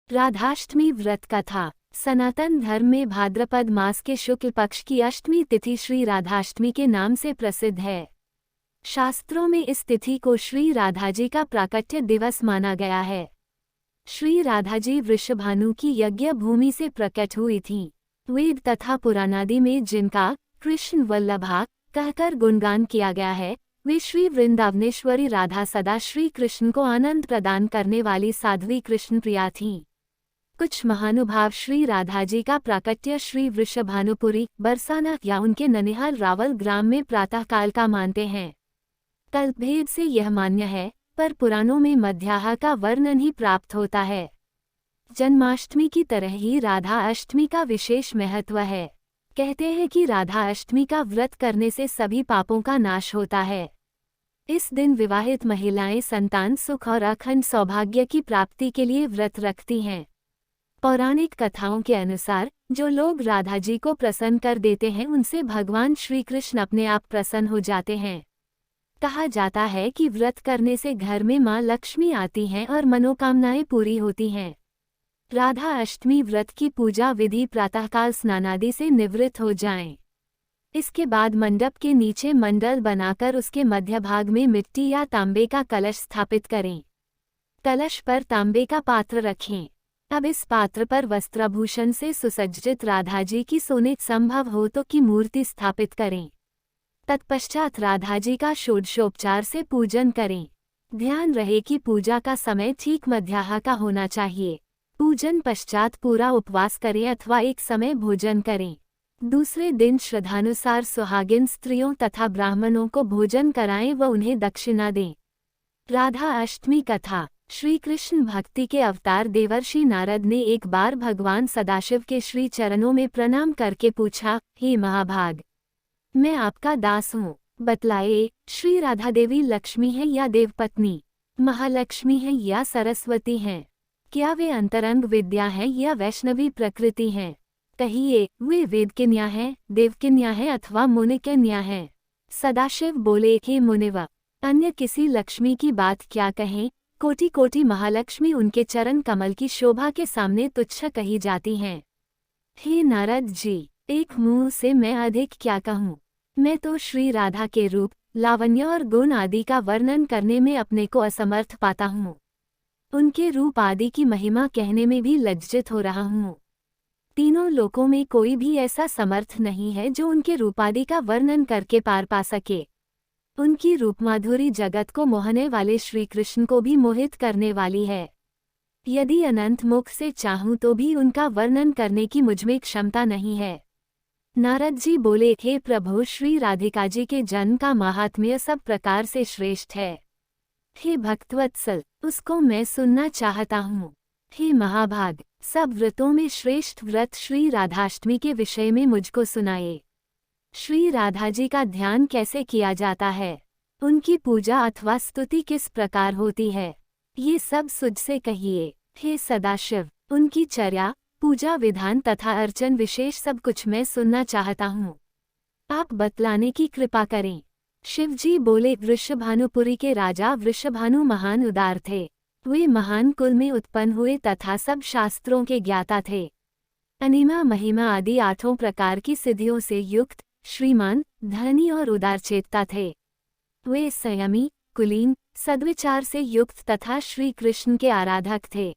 राधाष्टमी व्रत कथा। सनातन धर्म में भाद्रपद मास के शुक्ल पक्ष की अष्टमी तिथि श्री राधाष्टमी के नाम से प्रसिद्ध है। शास्त्रों में इस तिथि को श्री राधाजी का प्राकट्य दिवस माना गया है। श्री राधाजी वृषभानु की यज्ञ भूमि से प्रकट हुई थीं। वेद तथा पुराणादि में जिनका कृष्ण वल्लभा कहकर गुणगान किया गया है, वे श्री वृंदावनेश्वरी राधा सदा श्री कृष्ण को आनंद प्रदान करने वाली साध्वी कृष्ण प्रिया थीं। कुछ महानुभाव श्री राधाजी का प्राकट्य श्री वृषभानुपुरी बरसाना या उनके ननिहाल रावल ग्राम में प्रातःकाल का मानते हैं। कल्पभेद से यह मान्य है, पर पुराणों में मध्याह्न का वर्णन ही प्राप्त होता है। जन्माष्टमी की तरह ही राधा अष्टमी का विशेष महत्व है। कहते हैं कि राधा अष्टमी का व्रत करने से सभी पापों का नाश होता है। इस दिन विवाहित महिलाएं संतान सुख और अखंड सौभाग्य की प्राप्ति के लिए व्रत रखती हैं। पौराणिक कथाओं के अनुसार जो लोग राधा जी को प्रसन्न कर देते हैं, उनसे भगवान श्री कृष्ण अपने आप प्रसन्न हो जाते हैं। कहा जाता है कि व्रत करने से घर में मां लक्ष्मी आती हैं और मनोकामनाएं पूरी होती हैं। राधा अष्टमी व्रत की पूजा विधि प्रातःकाल स्नानादि से निवृत्त हो जाएं। इसके बाद मंडप के नीचे मंडल बनाकर उसके मध्य भाग में मिट्टी या तांबे का कलश स्थापित करें। कलश पर तांबे का पात्र रखें। अब इस पात्र पर वस्त्राभूषण से सुसज्जित राधाजी की सोने संभव हो तो की मूर्ति स्थापित करें। तत्पश्चात राधाजी का षोडशोपचार से पूजन करें। ध्यान रहे कि पूजा का समय ठीक मध्याह्न का होना चाहिए। पूजन पश्चात पूरा उपवास करें अथवा एक समय भोजन करें। दूसरे दिन श्रद्धानुसार सुहागिन स्त्रियों तथा ब्राह्मणों को भोजन कराएं व उन्हें दक्षिणा दें। राधा अष्टमी कथा। श्री कृष्ण भक्ति के अवतार देवर्षि नारद ने एक बार भगवान सदाशिव के श्री चरणों में प्रणाम करके पूछा, हे महाभाग, मैं आपका दास हूँ, बतलाए श्री राधा देवी लक्ष्मी है या देवपत्नी, महालक्ष्मी है या सरस्वती हैं? क्या वे अंतरंग विद्या हैं या वैष्णवी प्रकृति हैं? कहिए, वे वेद कन्या हैं, देव कन्या हैं अथवा मुनि कन्या हैं? सदाशिव बोले, हे मुनिव, अन्य किसी लक्ष्मी की बात क्या कहें? कोटि कोटि महालक्ष्मी उनके चरण कमल की शोभा के सामने तुच्छ कही जाती हैं। हे नारद जी, एक मुंह से मैं अधिक क्या कहूँ? मैं तो श्री राधा के रूप, लावण्य और गुण आदि का वर्णन करने में अपने को असमर्थ पाता हूँ। उनके रूप आदि की महिमा कहने में भी लज्जित हो रहा हूँ। तीनों लोकों में कोई भी ऐसा समर्थ नहीं है जो उनके रूपादि का वर्णन करके पार पा सके। उनकी रूपमाधुरी जगत को मोहने वाले श्री कृष्ण को भी मोहित करने वाली है। यदि अनंत मुख से चाहूं तो भी उनका वर्णन करने की मुझमें क्षमता नहीं है। नारद जी बोले, हे प्रभु, श्री राधिका जी के जन्म का महात्म्य सब प्रकार से श्रेष्ठ है। हे भक्तवत्सल, उसको मैं सुनना चाहता हूँ। हे महाभाग, सब व्रतों में श्रेष्ठ व्रत श्री राधाष्टमी के विषय में मुझको सुनाए। श्री राधा जी का ध्यान कैसे किया जाता है? उनकी पूजा अथवा स्तुति किस प्रकार होती है? ये सब मुझसे कहिए। हे सदाशिव, उनकी चर्या, पूजा विधान तथा अर्चन विशेष सब कुछ मैं सुनना चाहता हूँ। आप बतलाने की कृपा करें। शिवजी बोले, वृषभानुपुरी के राजा वृषभानु महान उदार थे। वे महान कुल में उत्पन्न हुए तथा सब शास्त्रों के ज्ञाता थे। अनिमा महिमा आदि 8 प्रकार की सिद्धियों से युक्त, श्रीमान, धनी और उदारचेता थे। वे संयमी, कुलीन, सद्विचार से युक्त तथा श्री कृष्ण के आराधक थे।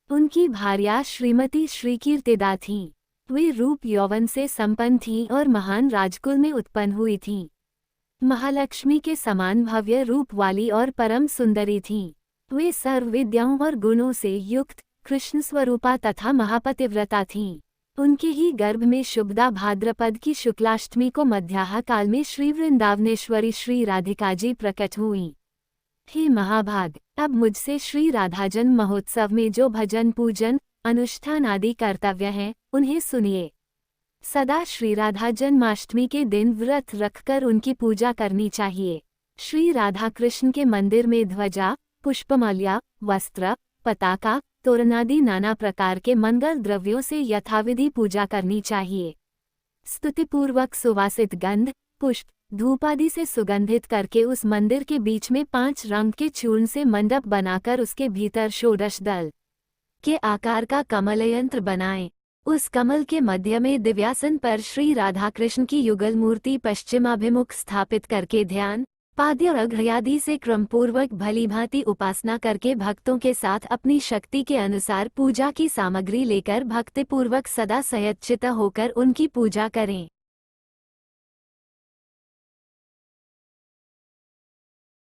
उनकी भार्या श्रीमती श्रीकीर्तिदा थीं। वे रूप यौवन से संपन्न थीं और महान राजकुल में उत्पन्न हुई थीं। महालक्ष्मी के समान भव्य रूप वाली और परम सुंदरी थीं। वे सर्व विद्याओं और गुणों से युक्त, कृष्ण स्वरूपा तथा महापतिव्रता थीं। उनके ही गर्भ में शुभदा भाद्रपद की शुक्लाष्टमी को मध्याह्न काल में श्री वृंदावनेश्वरी श्री राधिका जी प्रकट हुईं। हे महाभाग, अब मुझसे श्री राधाजन महोत्सव में जो भजन पूजन अनुष्ठान आदि कर्तव्य हैं, उन्हें सुनिए। सदा श्री राधा जन्माष्टमी के दिन व्रत रखकर उनकी पूजा करनी चाहिए। श्री राधा कृष्ण के मंदिर में ध्वजा, पुष्पमाल्या, वस्त्र, पताका, तोरणादि नाना प्रकार के मंगल द्रव्यों से यथाविधि पूजा करनी चाहिए। स्तुतिपूर्वक सुवासित गंध, पुष्प, धूप आदि से सुगंधित करके उस मंदिर के बीच में 5 रंग के चूर्ण से मंडप बनाकर उसके भीतर षोडश दल के आकार का कमल यंत्र बनाएं। उस कमल के मध्य में दिव्यासन पर श्री राधाकृष्ण की युगल मूर्ति पश्चिमाभिमुख स्थापित करके ध्यान, पाद्य अर्घ्यादि से क्रमपूर्वक भलीभांति उपासना करके भक्तों के साथ अपनी शक्ति के अनुसार पूजा की सामग्री लेकर भक्तिपूर्वक सदा संयतचित्त होकर उनकी पूजा करें।